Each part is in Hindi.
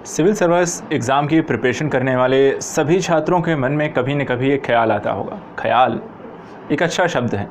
सिविल सर्विस एग्ज़ाम की प्रिपरेशन करने वाले सभी छात्रों के मन में कभी न कभी एक ख्याल आता होगा। ख्याल एक अच्छा शब्द है,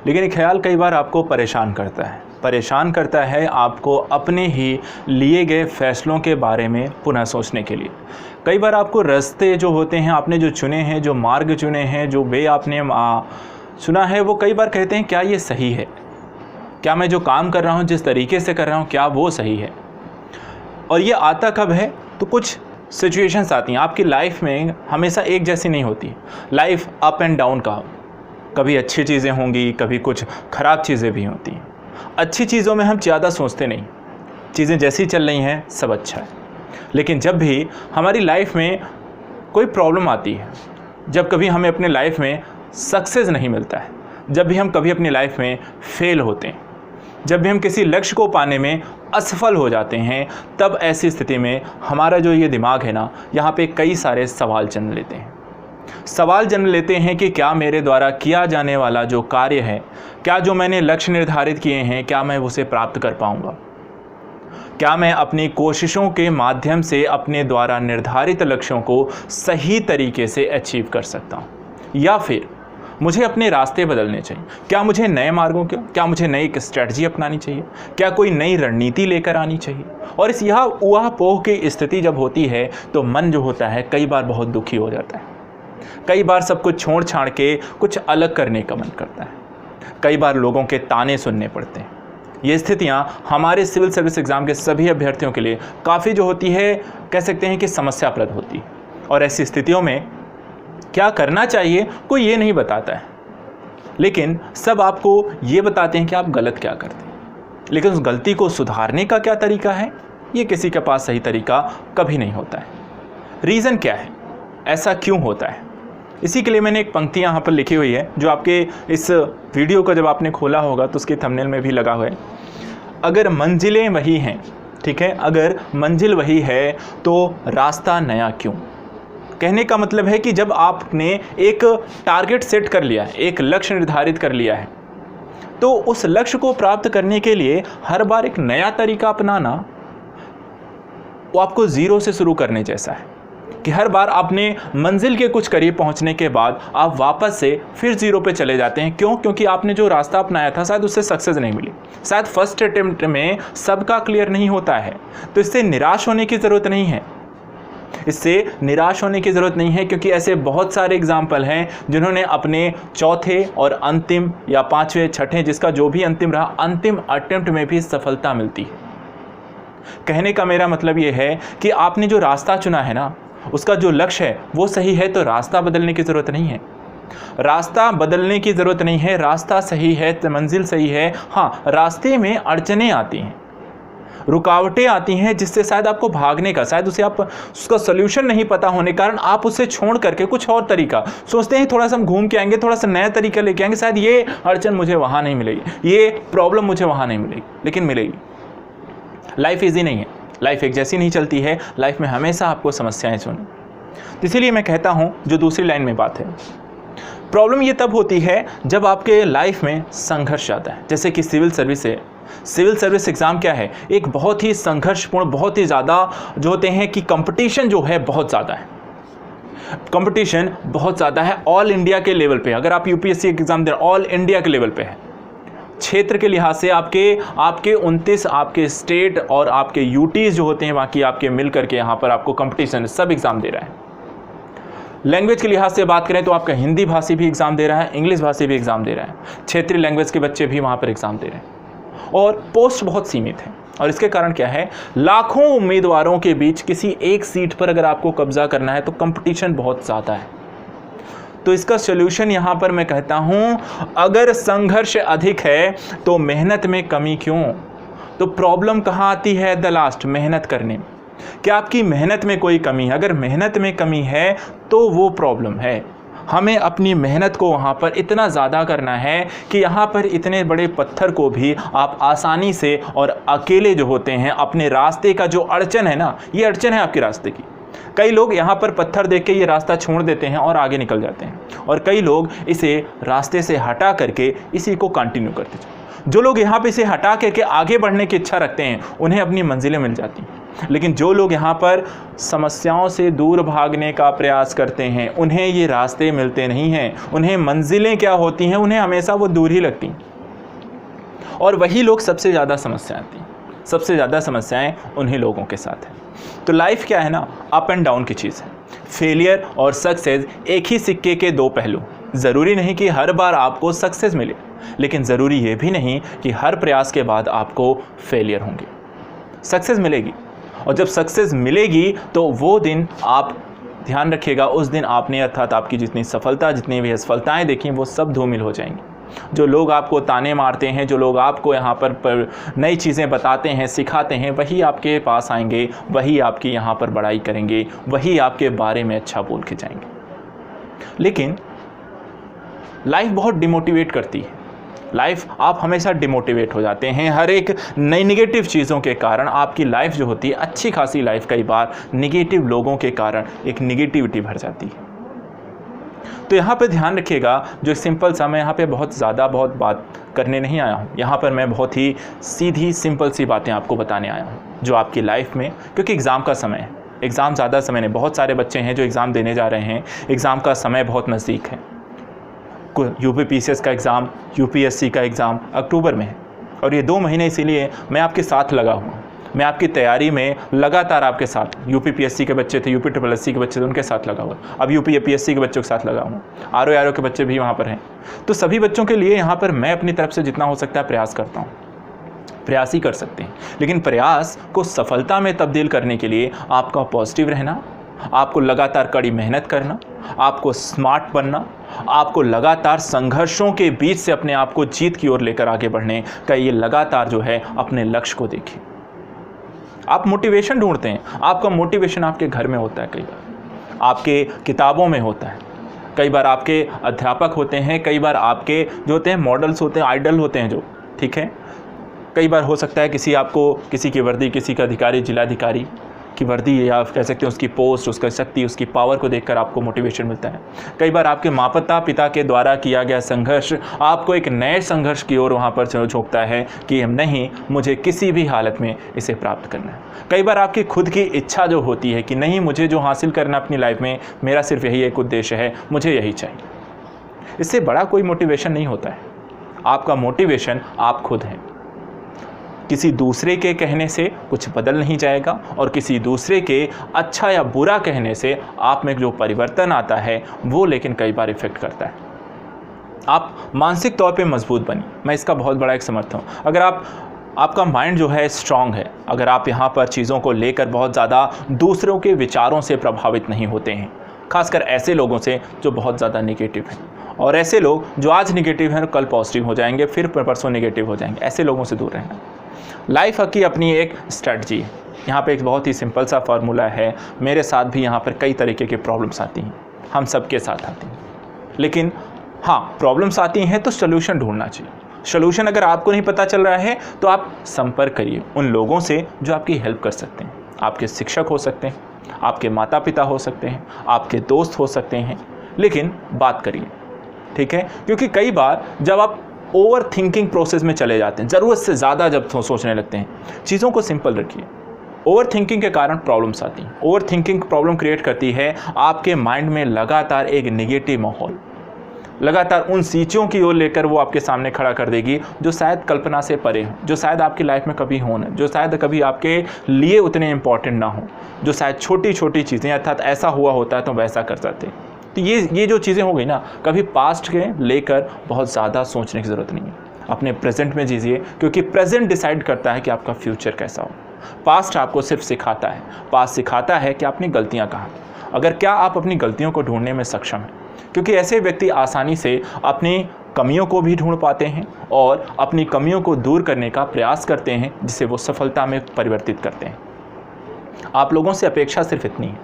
लेकिन ये ख्याल कई बार आपको परेशान करता है आपको अपने ही लिए गए फ़ैसलों के बारे में पुनः सोचने के लिए। कई बार आपको रास्ते जो होते हैं, आपने जो चुने हैं, जो मार्ग चुने हैं, जो वे आपने चुना है, वो कई बार कहते हैं क्या ये सही है? क्या मैं जो काम कर रहा हूँ, जिस तरीके से कर रहा हूँ, क्या वो सही है? और ये आता कब है? तो कुछ सिचुएशंस आती हैं आपकी लाइफ में, हमेशा एक जैसी नहीं होती। लाइफ अप एंड डाउन का, कभी अच्छी चीज़ें होंगी, कभी कुछ ख़राब चीज़ें भी होती हैं। अच्छी चीज़ों में हम ज़्यादा सोचते नहीं, चीज़ें जैसी चल रही हैं सब अच्छा है। लेकिन जब भी हमारी लाइफ में कोई प्रॉब्लम आती है, जब कभी हमें अपने लाइफ में सक्सेस नहीं मिलता है, जब भी हम कभी अपनी लाइफ में फेल होते हैं, जब भी हम किसी लक्ष्य को पाने में असफल हो जाते हैं, तब ऐसी स्थिति में हमारा जो ये दिमाग है ना, यहाँ पे कई सारे सवाल जन्म लेते हैं कि क्या मेरे द्वारा किया जाने वाला जो कार्य है, क्या जो मैंने लक्ष्य निर्धारित किए हैं, क्या मैं उसे प्राप्त कर पाऊँगा? क्या मैं अपनी कोशिशों के माध्यम से अपने द्वारा निर्धारित लक्ष्यों को सही तरीके से अचीव कर सकता हूँ? या फिर मुझे अपने रास्ते बदलने चाहिए? क्या मुझे नए मार्गों के, क्या मुझे नई स्ट्रेटजी अपनानी चाहिए? क्या कोई नई रणनीति लेकर आनी चाहिए? और इस यह ऊहा-पोह की स्थिति जब होती है तो मन जो होता है कई बार बहुत दुखी हो जाता है। कई बार सब कुछ छोड़ छाड़ के कुछ अलग करने का मन करता है। कई बार लोगों के ताने सुनने पड़ते हैं। ये स्थितियाँ हमारे सिविल सर्विस एग्ज़ाम के सभी अभ्यर्थियों के लिए काफ़ी जो होती है, कह सकते हैं कि समस्याप्रद होती है। और ऐसी स्थितियों में क्या करना चाहिए कोई ये नहीं बताता है, लेकिन सब आपको ये बताते हैं कि आप गलत क्या करते हैं। लेकिन उस गलती को सुधारने का क्या तरीका है, ये किसी के पास सही तरीका कभी नहीं होता है। रीज़न क्या है, ऐसा क्यों होता है? इसी के लिए मैंने एक पंक्ति यहाँ पर लिखी हुई है, जो आपके इस वीडियो को जब आपने खोला होगा तो उसके थंबनेल में भी लगा हुआ है। अगर मंजिलें वही हैं, ठीक है, अगर मंजिल वही है तो रास्ता नया क्यों? कहने का मतलब है कि जब आपने एक टारगेट सेट कर लिया है, एक लक्ष्य निर्धारित कर लिया है, तो उस लक्ष्य को प्राप्त करने के लिए हर बार एक नया तरीका अपनाना वो आपको ज़ीरो से शुरू करने जैसा है कि हर बार आपने मंजिल के कुछ करीब पहुंचने के बाद आप वापस से फिर ज़ीरो पे चले जाते हैं। क्यों? क्योंकि आपने जो रास्ता अपनाया था शायद उससे सक्सेस नहीं मिली, शायद फर्स्ट अटेम्प्ट में सबका क्लियर नहीं होता है। तो इससे निराश होने की ज़रूरत नहीं है, क्योंकि ऐसे बहुत सारे एग्जाम्पल हैं जिन्होंने अपने चौथे और अंतिम या पांचवें, छठे, जिसका जो भी अंतिम रहा, अंतिम अटेम्प्ट में भी सफलता मिलती है। कहने का मेरा मतलब ये है कि आपने जो रास्ता चुना है ना, उसका जो लक्ष्य है वो सही है, तो रास्ता बदलने की ज़रूरत नहीं है। रास्ता सही है, मंजिल सही है। हाँ, रास्ते में अड़चनें आती हैं, रुकावटें आती हैं, जिससे शायद आपको भागने का, शायद उसका सोल्यूशन नहीं पता होने के कारण आप उसे छोड़ करके कुछ और तरीका सोचते हैं। थोड़ा सा हम घूम के आएंगे, थोड़ा सा नया तरीका लेके आएंगे, शायद ये अड़चन मुझे वहाँ नहीं मिलेगी, ये प्रॉब्लम मुझे वहाँ नहीं मिलेगी, लेकिन मिलेगी। लाइफ ईजी नहीं है, लाइफ एक जैसी नहीं चलती है, लाइफ में हमेशा आपको समस्याएं सुनी। तो इसीलिए मैं कहता हूँ, जो दूसरी लाइन में बात है, प्रॉब्लम ये तब होती है जब आपके लाइफ में संघर्ष आता है। जैसे कि सिविल सर्विस एग्ज़ाम क्या है, एक बहुत ही संघर्षपूर्ण, बहुत ही ज़्यादा जो होते हैं कि कंपटीशन जो है बहुत ज़्यादा है। ऑल इंडिया के लेवल पे, अगर आप यूपीएससी एग्ज़ाम दे रहे, ऑल इंडिया के लेवल पे है। क्षेत्र के लिहाज से आपके 29 आपके स्टेट और आपके यूटीज़ जो होते हैं, बाकी आपके मिल करके यहाँ पर आपको कंपटीशन सब एग्ज़ाम दे रहा है। लैंग्वेज के लिहाज से बात करें तो आपका हिंदी भाषी भी एग्ज़ाम दे रहा है, इंग्लिश भाषी भी एग्ज़ाम दे रहा है, क्षेत्रीय लैंग्वेज के बच्चे भी वहाँ पर एग्ज़ाम दे रहे हैं। और पोस्ट बहुत सीमित है, और इसके कारण क्या है, लाखों उम्मीदवारों के बीच किसी एक सीट पर अगर आपको कब्जा करना है तो कंपटीशन बहुत ज़्यादा है। तो इसका सॉल्यूशन यहाँ पर मैं कहता हूँ, अगर संघर्ष अधिक है तो मेहनत में कमी क्यों? तो प्रॉब्लम कहाँ आती है? द लास्ट, मेहनत करने में। क्या आपकी मेहनत में कोई कमी है? अगर मेहनत में कमी है तो वो प्रॉब्लम है। हमें अपनी मेहनत को वहाँ पर इतना ज़्यादा करना है कि यहाँ पर इतने बड़े पत्थर को भी आप आसानी से और अकेले जो होते हैं, अपने रास्ते का जो अड़चन है ना, ये अड़चन है आपके रास्ते की। कई लोग यहाँ पर पत्थर देख के ये रास्ता छोड़ देते हैं और आगे निकल जाते हैं, और कई लोग इसे रास्ते से हटा करके इसी को कंटिन्यू करते हैं। जो लोग यहाँ पे इसे हटा करके आगे बढ़ने की इच्छा रखते हैं, उन्हें अपनी मंजिलें मिल जाती हैं। लेकिन जो लोग यहाँ पर समस्याओं से दूर भागने का प्रयास करते हैं, उन्हें ये रास्ते मिलते नहीं हैं, उन्हें मंजिलें क्या होती हैं, उन्हें हमेशा वो दूर ही लगती हैं। और वही लोग सबसे ज़्यादा समस्याएं आती हैं, सबसे ज़्यादा समस्याएं उन्हीं लोगों के साथ हैं। तो लाइफ क्या है ना, अप एंड डाउन की चीज़ है। फेलियर और सक्सेस एक ही सिक्के के दो पहलू। ज़रूरी नहीं कि हर बार आपको सक्सेस मिले, लेकिन ज़रूरी ये भी नहीं कि हर प्रयास के बाद आपको फेलियर होंगे। सक्सेस मिलेगी, और जब सक्सेस मिलेगी तो वो दिन आप ध्यान रखिएगा, उस दिन आपने अर्थात आपकी जितनी सफलता, जितनी भी असफलताएं देखी वो सब धूमिल हो जाएंगी। जो लोग आपको ताने मारते हैं, जो लोग आपको यहाँ पर नई चीज़ें बताते हैं, सिखाते हैं, वही आपके पास आएंगे, वही आपकी यहाँ पर बड़ाई करेंगे, वही आपके बारे में अच्छा बोल के जाएंगे। लेकिन लाइफ बहुत डिमोटिवेट करती है। लाइफ आप हमेशा डिमोटिवेट हो जाते हैं। हर एक नई निगेटिव चीज़ों के कारण आपकी लाइफ जो होती है, अच्छी खासी लाइफ कई बार निगेटिव लोगों के कारण एक निगेटिविटी भर जाती है। तो यहाँ पे ध्यान रखिएगा, जो सिंपल सा, मैं यहाँ पे बहुत बात करने नहीं आया हूँ। यहाँ पर मैं बहुत ही सीधी सिंपल सी बातें आपको बताने आया हूँ, जो आपकी लाइफ में, क्योंकि एग्ज़ाम का समय है, एग्ज़ाम ज़्यादा समय नहीं, बहुत सारे बच्चे हैं जो एग्ज़ाम देने जा रहे हैं, एग्ज़ाम का समय बहुत नज़दीक है। UPPCS का एग्ज़ाम, UPSC का एग्ज़ाम अक्टूबर में है, और ये 2 महीने इसीलिए मैं आपके साथ लगा हूँ। मैं आपकी तैयारी में लगातार आपके साथ, UPPSC के बच्चे थे, UPSSC के बच्चे थे, उनके साथ लगा हुआ, अब UPSC के बच्चों के साथ लगा हूँ, RO के बच्चे भी वहाँ पर हैं। तो सभी बच्चों के लिए यहाँ पर मैं अपनी तरफ से जितना हो सकता है प्रयास करता हूँ। प्रयास ही कर सकते हैं, लेकिन प्रयास को सफलता में तब्दील करने के लिए आपका पॉजिटिव रहना, आपको लगातार कड़ी मेहनत करना, आपको स्मार्ट बनना, आपको लगातार संघर्षों के बीच से अपने आप को जीत की ओर लेकर आगे बढ़ने का ये लगातार जो है अपने लक्ष्य को देखिए। आप मोटिवेशन ढूंढते हैं, आपका मोटिवेशन आपके घर में होता है, कई बार आपके किताबों में होता है, कई बार आपके अध्यापक होते हैं, कई बार आपके जो होते हैं मॉडल्स होते हैं, आइडल होते हैं जो, ठीक है। कई बार हो सकता है किसी की वर्दी, किसी का अधिकारी, जिलाधिकारी की वर्दी, या आप कह सकते हैं उसकी पोस्ट, उसका शक्ति, उसकी पावर को देखकर आपको मोटिवेशन मिलता है। कई बार आपके माता पिता के द्वारा किया गया संघर्ष आपको एक नए संघर्ष की ओर वहाँ पर झोंकता है कि नहीं, मुझे किसी भी हालत में इसे प्राप्त करना है। कई बार आपकी खुद की इच्छा जो होती है कि नहीं, मुझे जो हासिल करना अपनी लाइफ में, मेरा सिर्फ यही एक उद्देश्य है, मुझे यही चाहिए। इससे बड़ा कोई मोटिवेशन नहीं होता है। आपका मोटिवेशन आप खुद हैं। किसी दूसरे के कहने से कुछ बदल नहीं जाएगा, और किसी दूसरे के अच्छा या बुरा कहने से आप में जो परिवर्तन आता है वो लेकिन कई बार इफेक्ट करता है। आप मानसिक तौर पे मजबूत बनिए, मैं इसका बहुत बड़ा एक समर्थक हूँ। अगर आपका माइंड जो है स्ट्रांग है, अगर आप यहाँ पर चीज़ों को लेकर बहुत ज़्यादा दूसरों के विचारों से प्रभावित नहीं होते हैं, खासकर ऐसे लोगों से जो बहुत ज़्यादा नेगेटिव हैं, और ऐसे लोग जो आज नेगेटिव हैं कल पॉजिटिव हो जाएंगे, फिर परसों नेगेटिव हो जाएंगे, ऐसे लोगों से दूर रहना। लाइफ की अपनी एक स्ट्रेटजी है। यहाँ पे एक बहुत ही सिंपल सा फार्मूला है। मेरे साथ भी यहाँ पर कई तरीके की प्रॉब्लम्स आती हैं, हम सबके साथ आती हैं, लेकिन हाँ, प्रॉब्लम्स आती हैं तो सोल्यूशन ढूंढना चाहिए। सोल्यूशन अगर आपको नहीं पता चल रहा है तो आप संपर्क करिए उन लोगों से जो आपकी हेल्प कर सकते हैं। आपके शिक्षक हो सकते हैं, आपके माता पिता हो सकते हैं, आपके दोस्त हो सकते हैं, लेकिन बात करिए, ठीक है। क्योंकि कई बार जब आप ओवर थिंकिंग प्रोसेस में चले जाते हैं, ज़रूरत से ज़्यादा जब सोचने लगते हैं, चीज़ों को सिंपल रखिए। ओवर थिंकिंग के कारण प्रॉब्लम्स आती हैं। ओवर थिंकिंग प्रॉब्लम क्रिएट करती है आपके माइंड में लगातार एक नेगेटिव माहौल, लगातार उन चीज़ों की ओर लेकर वो आपके सामने खड़ा कर देगी जो शायद कल्पना से परे हो, जो शायद आपकी लाइफ में कभी हो ना, जो शायद कभी आपके लिए उतने इंपॉर्टेंट ना हो, जो शायद छोटी छोटी चीज़ें, अर्थात ऐसा हुआ होता है तो वैसा कर जाते। तो ये जो चीज़ें हो गई ना, कभी पास्ट के लेकर बहुत ज़्यादा सोचने की ज़रूरत नहीं है। अपने प्रेजेंट में जीजिए, क्योंकि प्रेजेंट डिसाइड करता है कि आपका फ्यूचर कैसा हो। पास्ट आपको सिर्फ सिखाता है, पास्ट सिखाता है कि आपने गलतियाँ कहाँ, अगर क्या आप अपनी गलतियों को ढूंढने में सक्षम हैं, क्योंकि ऐसे व्यक्ति आसानी से अपनी कमियों को भी ढूंढ पाते हैं और अपनी कमियों को दूर करने का प्रयास करते हैं, जिसे वो सफलता में परिवर्तित करते हैं। आप लोगों से अपेक्षा सिर्फ इतनी है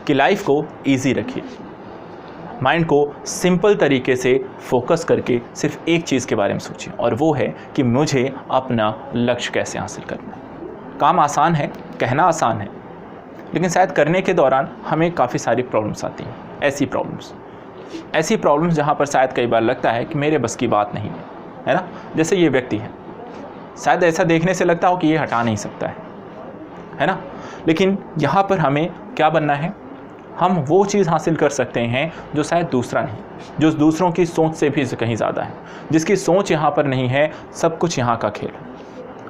कि लाइफ को ईजी रखिए, माइंड को सिंपल तरीके से फोकस करके सिर्फ एक चीज़ के बारे में सोचिए, और वो है कि मुझे अपना लक्ष्य कैसे हासिल करना है। काम आसान है, कहना आसान है, लेकिन शायद करने के दौरान हमें काफ़ी सारी प्रॉब्लम्स आती हैं। ऐसी प्रॉब्लम्स जहाँ पर शायद कई बार लगता है कि मेरे बस की बात नहीं है ना। जैसे ये व्यक्ति है, शायद ऐसा देखने से लगता हो कि ये हटा नहीं सकता है, है ना। लेकिन यहाँ पर हमें क्या बनना है, हम वो चीज़ हासिल कर सकते हैं जो शायद दूसरा नहीं, जो दूसरों की सोच से भी कहीं ज़्यादा है, जिसकी सोच यहाँ पर नहीं है। सब कुछ यहाँ का खेल है।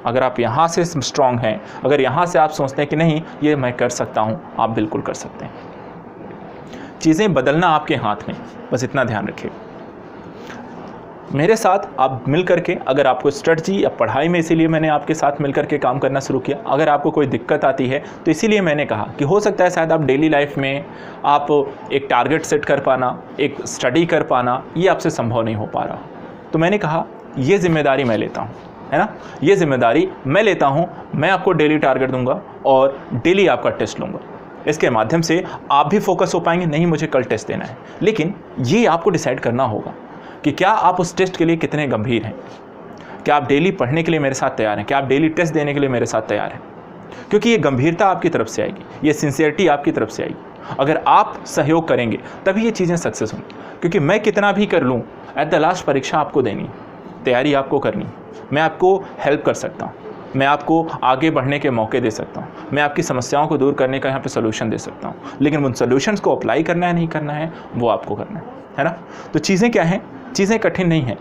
अगर आप यहाँ से स्ट्रांग हैं, अगर यहाँ से आप सोचते हैं कि नहीं ये मैं कर सकता हूँ, आप बिल्कुल कर सकते हैं। चीज़ें बदलना आपके हाथ में, बस इतना ध्यान रखिए। मेरे साथ आप मिल करके, अगर आपको स्ट्रेटजी या पढ़ाई में, इसीलिए मैंने आपके साथ मिल करके काम करना शुरू किया। अगर आपको कोई दिक्कत आती है तो इसीलिए मैंने कहा कि हो सकता है शायद आप डेली लाइफ में आप एक टारगेट सेट कर पाना, एक स्टडी कर पाना, ये आपसे संभव नहीं हो पा रहा। तो मैंने कहा ये जिम्मेदारी मैं लेता हूँ, है ना, ये जिम्मेदारी मैं लेता हूँ। मैं आपको डेली टारगेट दूंगा और डेली आपका टेस्ट लूँगा। इसके माध्यम से आप भी फोकस हो पाएंगे, नहीं मुझे कल टेस्ट देना है। लेकिन ये आपको डिसाइड करना होगा कि क्या आप उस टेस्ट के लिए कितने गंभीर हैं, क्या आप डेली पढ़ने के लिए मेरे साथ तैयार हैं, क्या आप डेली टेस्ट देने के लिए मेरे साथ तैयार हैं। क्योंकि ये गंभीरता आपकी तरफ से आएगी, ये सिंसियरिटी आपकी तरफ से आएगी। अगर आप सहयोग करेंगे तभी ये चीज़ें सक्सेस होंगी। क्योंकि मैं कितना भी कर लूँ, एट द लास्ट परीक्षा आपको देनी है, तैयारी आपको करनी है। मैं आपको हेल्प कर सकता हूँ, मैं आपको आगे बढ़ने के मौके दे सकता हूँ, मैं आपकी समस्याओं को दूर करने का यहाँ पे सोल्यूशन दे सकता हूँ। लेकिन उन सोल्यूशंस को अप्लाई करना है नहीं करना है वो आपको करना है ना। तो चीज़ें क्या हैं, चीज़ें कठिन नहीं हैं,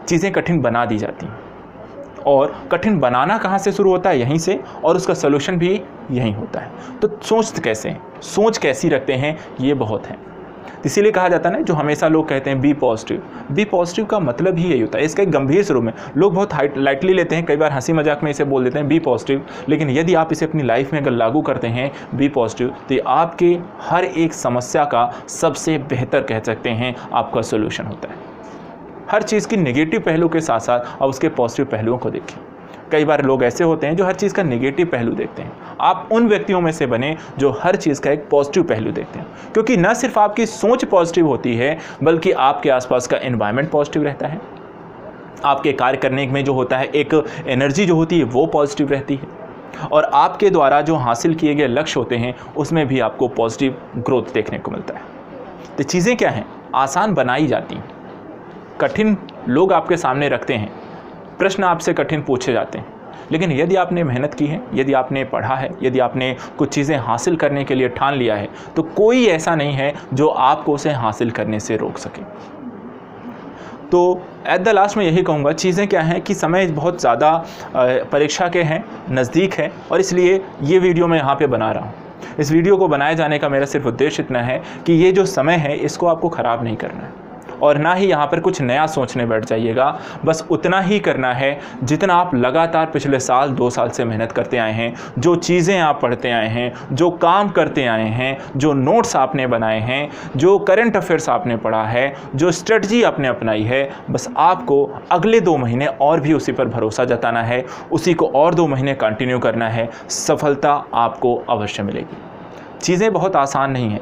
चीज़ें कठिन बना दी जाती हैं। और कठिन बनाना कहाँ से शुरू होता है, यहीं से, और उसका सोल्यूशन भी यहीं होता है। तो सोच कैसे हैं, सोच कैसी रखते हैं, ये बहुत है। इसीलिए कहा जाता है ना, जो हमेशा लोग कहते हैं बी पॉजिटिव। बी पॉजिटिव का मतलब ही यही होता है। इसका एक गंभीर स्वरूप में लोग बहुत लाइटली लेते हैं, कई बार हंसी मजाक में इसे बोल देते हैं बी पॉजिटिव। लेकिन यदि आप इसे अपनी लाइफ में अगर लागू करते हैं बी पॉजिटिव, तो ये आपके हर एक समस्या का सबसे बेहतर कह सकते हैं आपका सोल्यूशन होता है। हर चीज़ की नेगेटिव पहलू के साथ साथ आप उसके पॉजिटिव पहलुओं को देखें। कई बार लोग ऐसे होते हैं जो हर चीज़ का नेगेटिव पहलू देखते हैं। आप उन व्यक्तियों में से बने जो हर चीज़ का एक पॉजिटिव पहलू देखते हैं। क्योंकि न सिर्फ आपकी सोच पॉजिटिव होती है, बल्कि आपके आसपास का एनवायरनमेंट पॉजिटिव रहता है। आपके कार्य करने में जो होता है एक एनर्जी जो होती है वो पॉजिटिव रहती है। और आपके द्वारा जो हासिल किए गए लक्ष्य होते हैं उसमें भी आपको पॉजिटिव ग्रोथ देखने को मिलता है। तो चीज़ें क्या हैं, आसान बनाई जाती हैं, कठिन लोग आपके सामने रखते हैं, प्रश्न आपसे कठिन पूछे जाते हैं। लेकिन यदि आपने मेहनत की है, यदि आपने पढ़ा है, यदि आपने कुछ चीज़ें हासिल करने के लिए ठान लिया है, तो कोई ऐसा नहीं है जो आपको उसे हासिल करने से रोक सके। तो एट द लास्ट में यही कहूँगा, चीज़ें क्या हैं कि समय बहुत ज़्यादा परीक्षा के हैं, नज़दीक है, और इसलिए ये वीडियो मैं यहाँ पे बना रहा हूँ। इस वीडियो को बनाए जाने का मेरा सिर्फ उद्देश्य इतना है कि ये जो समय है इसको आपको ख़राब नहीं करना है, और ना ही यहाँ पर कुछ नया सोचने बैठ जाइएगा। बस उतना ही करना है जितना आप लगातार पिछले साल 2 साल से मेहनत करते आए हैं, जो चीज़ें आप पढ़ते आए हैं, जो काम करते आए हैं, जो नोट्स आपने बनाए हैं, जो करंट अफेयर्स आपने पढ़ा है, जो स्ट्रेटजी आपने अपनाई है। बस आपको अगले 2 महीने और भी उसी पर भरोसा जताना है, उसी को और 2 महीने कंटिन्यू करना है। सफलता आपको अवश्य मिलेगी। चीज़ें बहुत आसान नहीं हैं,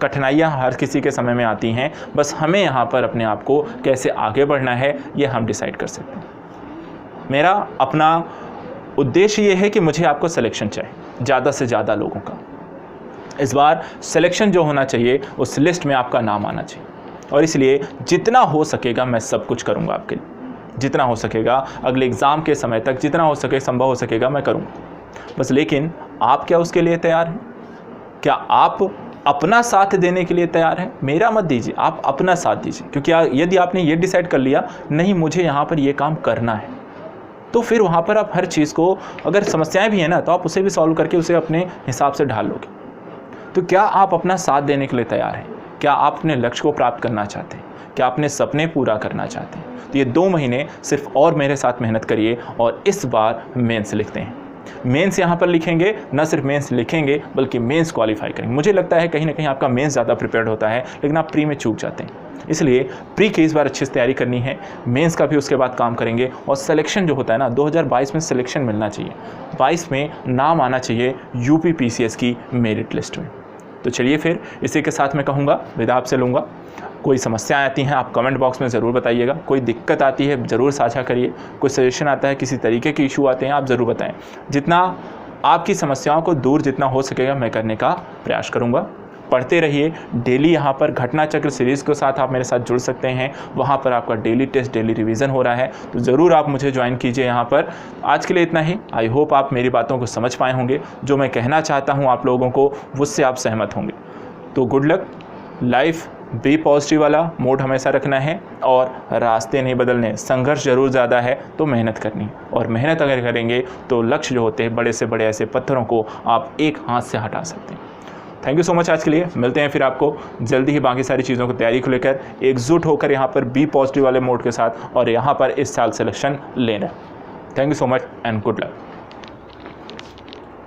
कठिनाइयाँ हर किसी के समय में आती हैं। बस हमें यहाँ पर अपने आप को कैसे आगे बढ़ना है ये हम डिसाइड कर सकते हैं। मेरा अपना उद्देश्य ये है कि मुझे आपको सिलेक्शन चाहिए, ज़्यादा से ज़्यादा लोगों का। इस बार सिलेक्शन जो होना चाहिए उस लिस्ट में आपका नाम आना चाहिए, और इसलिए जितना हो सकेगा मैं सब कुछ करूँगा आपके लिए, जितना हो सकेगा अगले एग्ज़ाम के समय तक, जितना हो सके संभव हो सकेगा मैं करूँगा। बस लेकिन आप क्या उसके लिए तैयार हैं? क्या आप अपना साथ देने के लिए तैयार हैं? मेरा मत दीजिए, आप अपना साथ दीजिए। क्योंकि यदि आपने ये डिसाइड कर लिया नहीं मुझे यहाँ पर ये काम करना है, तो फिर वहाँ पर आप हर चीज़ को, अगर समस्याएं भी हैं ना, तो आप उसे भी सॉल्व करके उसे अपने हिसाब से ढाल लोगे। तो क्या आप अपना साथ देने के लिए तैयार हैं? क्या आप अपने लक्ष्य को प्राप्त करना चाहते हैं? क्या अपने सपने पूरा करना चाहते हैं? तो ये 2 महीने सिर्फ और मेरे साथ मेहनत करिए, और इस बार मेंस लिखते हैं। मेंस यहाँ पर लिखेंगे, न सिर्फ मेंस लिखेंगे बल्कि मेंस क्वालिफाई करेंगे। मुझे लगता है कहीं ना कहीं आपका मेंस ज़्यादा प्रिपेयर्ड होता है, लेकिन आप प्री में चूक जाते हैं। इसलिए प्री की इस बार अच्छे से तैयारी करनी है, मेंस का भी उसके बाद काम करेंगे, और सिलेक्शन जो होता है ना, 2022 में सिलेक्शन मिलना चाहिए, 22 में नाम आना चाहिए यूपी पीसीएस की मेरिट लिस्ट में। तो चलिए फिर इसी के साथ मैं कहूँगा विदा आपसे लूँगा। कोई समस्याएं आती हैं आप कमेंट बॉक्स में ज़रूर बताइएगा, कोई दिक्कत आती है ज़रूर साझा करिए, कोई सजेशन आता है, किसी तरीके के इशू आते हैं आप ज़रूर बताएं। जितना आपकी समस्याओं को दूर जितना हो सकेगा मैं करने का प्रयास करूँगा। पढ़ते रहिए। डेली यहाँ पर घटना चक्र सीरीज़ के साथ आप मेरे साथ जुड़ सकते हैं, वहाँ पर आपका डेली टेस्ट, डेली रिवीजन हो रहा है, तो ज़रूर आप मुझे ज्वाइन कीजिए यहाँ पर। आज के लिए इतना ही। आई होप आप मेरी बातों को समझ पाए होंगे, जो मैं कहना चाहता हूँ आप लोगों को उससे आप सहमत होंगे। तो good luck. Life be positive वाला मोड हमेशा रखना है और रास्ते नहीं बदलने, संघर्ष जरूर ज़्यादा है तो मेहनत करनी है, और मेहनत अगर करेंगे तो लक्ष्य जो होते हैं बड़े से बड़े ऐसे पत्थरों को आप एक हाथ से हटा सकते हैं। थैंक यू सो मच आज के लिए। मिलते हैं फिर आपको जल्दी ही बाकी सारी चीज़ों की तैयारी को लेकर, एकजुट होकर यहाँ पर बी पॉजिटिव वाले मोड के साथ और यहाँ पर इस साल सिलेक्शन लेना। Thank you so much and good luck.